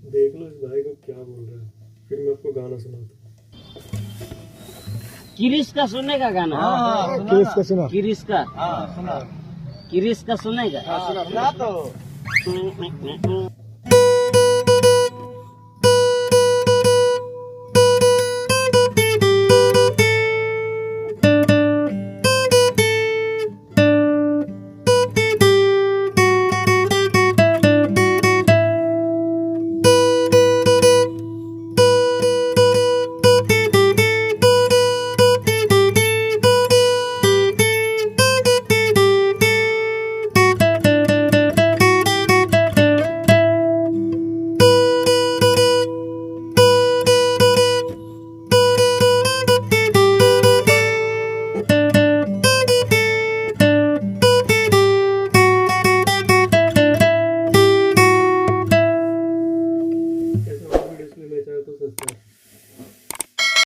देख लो इस भाई को क्या बोल रहा है, फिर मैं आपको गाना सुनाता हूँ। किरिश का सुनेगा गाना? किरिश का सुना? किरिश का? सुना किरिश का सुनेगा? सुना तो ऐसे और वीडियोस के लिए मेरे चैनल को सब्सक्राइब